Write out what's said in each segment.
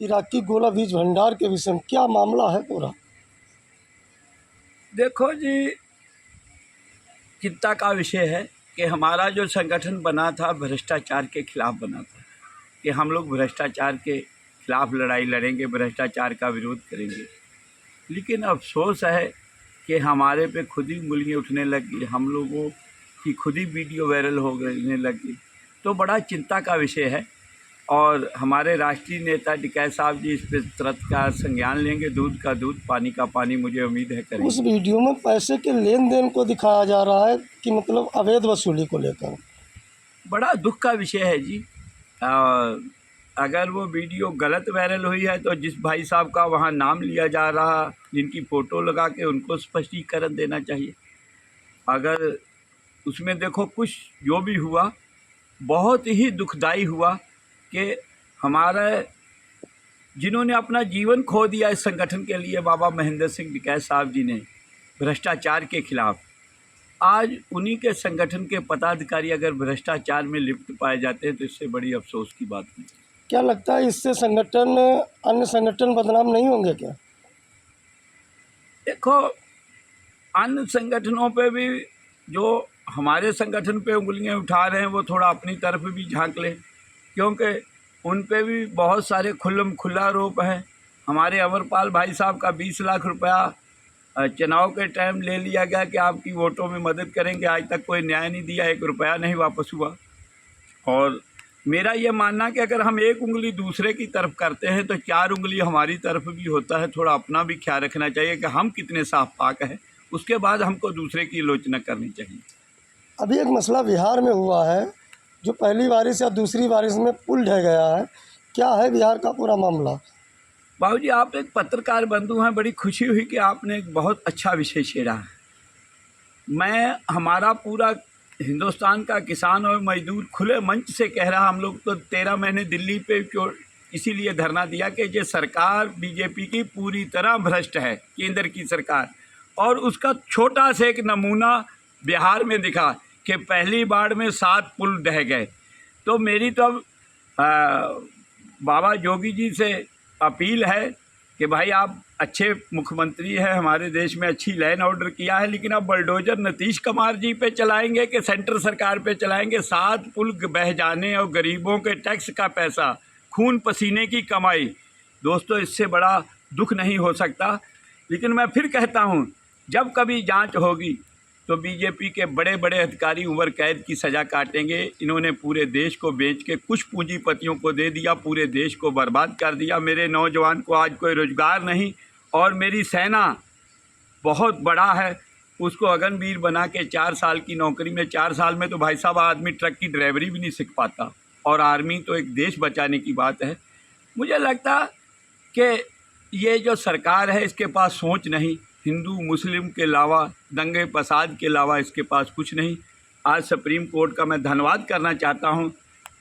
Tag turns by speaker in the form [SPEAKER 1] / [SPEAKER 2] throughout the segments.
[SPEAKER 1] इराकी गोला बीज भंडार के विषय में क्या मामला है पूरा?
[SPEAKER 2] देखो जी, चिंता का विषय है कि हमारा जो संगठन बना था भ्रष्टाचार के खिलाफ बना था कि हम लोग भ्रष्टाचार के खिलाफ लड़ाई लड़ेंगे, भ्रष्टाचार का विरोध करेंगे। लेकिन अफसोस है कि हमारे पे खुद ही उंगलियां उठने लगी, हम लोगों की खुद ही वीडियो वायरल होने लगी। तो बड़ा चिंता का विषय है और हमारे राष्ट्रीय नेता टिकैत साहब जी इस पर तुरंत का संज्ञान लेंगे। दूध का दूध, पानी का पानी, मुझे उम्मीद है करेंगे।
[SPEAKER 1] उस वीडियो में पैसे के लेन देन को दिखाया जा रहा है कि मतलब अवैध वसूली को लेकर। बड़ा
[SPEAKER 2] दुख का विषय है जी। अगर वो वीडियो गलत वायरल हुई है तो जिस भाई साहब का वहाँ नाम लिया जा रहा, जिनकी फ़ोटो लगा के, उनको स्पष्टीकरण देना चाहिए। अगर उसमें देखो कुछ जो भी हुआ बहुत ही दुखदाई हुआ कि हमारे जिन्होंने अपना जीवन खो दिया इस संगठन के लिए, बाबा महेंद्र सिंह टिकैत साहब जी ने भ्रष्टाचार के खिलाफ, आज उन्हीं के संगठन के पदाधिकारी अगर भ्रष्टाचार में लिप्त पाए जाते हैं तो इससे बड़ी अफसोस की बात नहीं।
[SPEAKER 1] क्या लगता है इससे संगठन, अन्य संगठन बदनाम नहीं होंगे क्या?
[SPEAKER 2] देखो, अन्य संगठनों पे भी जो हमारे संगठन पे उंगलियां उठा रहे हैं वो थोड़ा अपनी तरफ भी झांक लें, क्योंकि उन पे भी बहुत सारे खुला आरोप हैं। हमारे अमरपाल भाई साहब का 20 लाख रुपया चुनाव के टाइम ले लिया गया कि आपकी वोटों में मदद करेंगे, आज तक कोई न्याय नहीं दिया, 1 रुपया नहीं वापस हुआ। और मेरा ये मानना कि अगर हम एक उंगली दूसरे की तरफ करते हैं तो 4 उंगली हमारी तरफ भी होता है। थोड़ा अपना भी ख्याल रखना चाहिए कि हम कितने साफ पाक हैं, उसके बाद हमको दूसरे की आलोचना करनी चाहिए।
[SPEAKER 1] अभी एक मसला बिहार में हुआ है, जो पहली बारिश या दूसरी बारिश में पुल ढह गया है। क्या है बिहार का पूरा मामला?
[SPEAKER 2] बाबू जी, आप एक पत्रकार बंधु हैं, बड़ी खुशी हुई कि आपने एक बहुत अच्छा विषय छेड़ा है। मैं हमारा पूरा हिंदुस्तान का किसान और मजदूर खुले मंच से कह रहा, हम लोग तो 13 महीने दिल्ली पे इसीलिए धरना दिया कि ये सरकार बीजेपी की पूरी तरह भ्रष्ट है, केंद्र की सरकार। और उसका छोटा सा एक नमूना बिहार में दिखा कि पहली बार में 7 पुल ढह गए। तो मेरी तो बाबा योगी जी से अपील है कि भाई आप अच्छे मुख्यमंत्री हैं, हमारे देश में अच्छी लैंड ऑर्डर किया है, लेकिन अब बुलडोजर नीतीश कुमार जी पे चलाएंगे कि सेंटर सरकार पे चलाएंगे? 7 पुल बह जाने और गरीबों के टैक्स का पैसा, खून पसीने की कमाई, दोस्तों इससे बड़ा दुख नहीं हो सकता। लेकिन मैं फिर कहता हूँ, जब कभी जांच होगी तो बीजेपी के बड़े बड़े अधिकारी उम्र कैद की सज़ा काटेंगे। इन्होंने पूरे देश को बेच के कुछ पूंजीपतियों को दे दिया, पूरे देश को बर्बाद कर दिया। मेरे नौजवान को आज कोई रोज़गार नहीं, और मेरी सेना बहुत बड़ा है, उसको अगनवीर बना के 4 साल की नौकरी में, 4 साल में तो भाई साहब आदमी ट्रक की ड्राइवरी भी नहीं सीख पाता, और आर्मी तो एक देश बचाने की बात है। मुझे लगता कि ये जो सरकार है इसके पास सोच नहीं, हिंदू मुस्लिम के अलावा, दंगे फसाद के अलावा इसके पास कुछ नहीं। आज सुप्रीम कोर्ट का मैं धन्यवाद करना चाहता हूँ,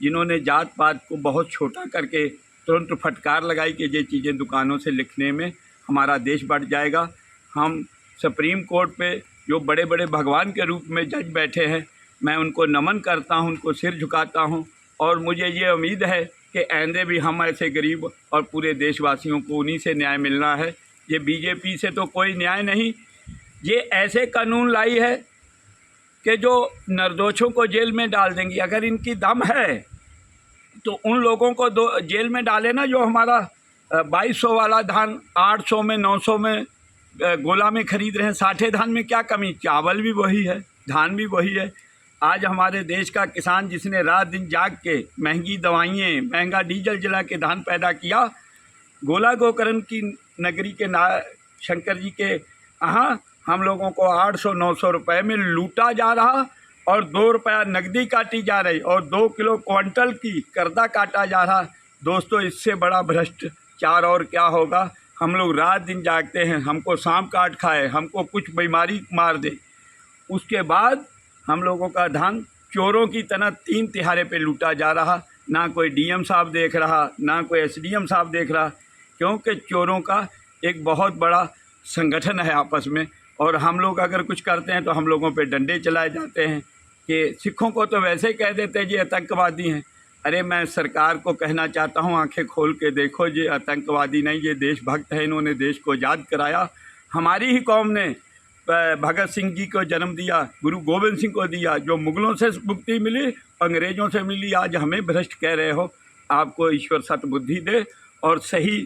[SPEAKER 2] जिन्होंने जात पात को बहुत छोटा करके तुरंत फटकार लगाई कि ये चीज़ें दुकानों से लिखने में हमारा देश बढ़ जाएगा। हम सुप्रीम कोर्ट पे जो बड़े बड़े भगवान के रूप में जज बैठे हैं, मैं उनको नमन करता हूँ, उनको सिर झुकाता हूँ, और मुझे ये उम्मीद है कि आइंदे भी हम ऐसे गरीब और पूरे देशवासियों को उन्हीं से न्याय मिलना है। ये बीजेपी से तो कोई न्याय नहीं। ये ऐसे कानून लाई है कि जो निर्दोषों को जेल में डाल देंगी। अगर इनकी दम है तो उन लोगों को जेल में डाले ना, जो हमारा 2200 वाला धान 800 में 900 में गोला में खरीद रहे हैं। 60 धान में क्या कमी? चावल भी वही है, धान भी वही है। आज हमारे देश का किसान जिसने रात दिन जाग के महंगी दवाइयाँ, महंगा डीजल जला के धान पैदा किया, गोला गोकर्ण की नगरी के शंकर जी के यहाँ हम लोगों को 800-900 रुपये में लूटा जा रहा, और 2 रुपया नकदी काटी जा रही, और 2 किलो क्विंटल की कर्दा काटा जा रहा। दोस्तों, इससे बड़ा भ्रष्टाचार और क्या होगा? हम लोग रात दिन जागते हैं, हमको सांप काट खाए, हमको कुछ बीमारी मार दे, उसके बाद हम लोगों का धान चोरों की तरह 3 तिहारे पे लूटा जा रहा। ना कोई डीएम साहब देख रहा, ना कोई एसडीएम साहब देख रहा, क्योंकि चोरों का एक बहुत बड़ा संगठन है आपस में। और हम लोग अगर कुछ करते हैं तो हम लोगों पे डंडे चलाए जाते हैं कि सिखों को तो वैसे ही कह देते हैं जी आतंकवादी हैं। अरे मैं सरकार को कहना चाहता हूँ, आंखें खोल के देखो, ये आतंकवादी नहीं, ये देशभक्त है। इन्होंने देश को आज़ाद कराया। हमारी ही कौम ने भगत सिंह जी को जन्म दिया, गुरु गोविंद सिंह को दिया। जो मुगलों से मुक्ति मिली, अंग्रेज़ों से मिली, आज हमें भ्रष्ट कह रहे हो। आपको ईश्वर सतबुद्धि दे और सही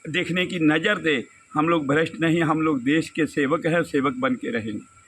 [SPEAKER 2] देखने की नज़र दे। हम लोग भ्रष्ट नहीं, हम लोग देश के सेवक हैं, सेवक बन के रहेंगे।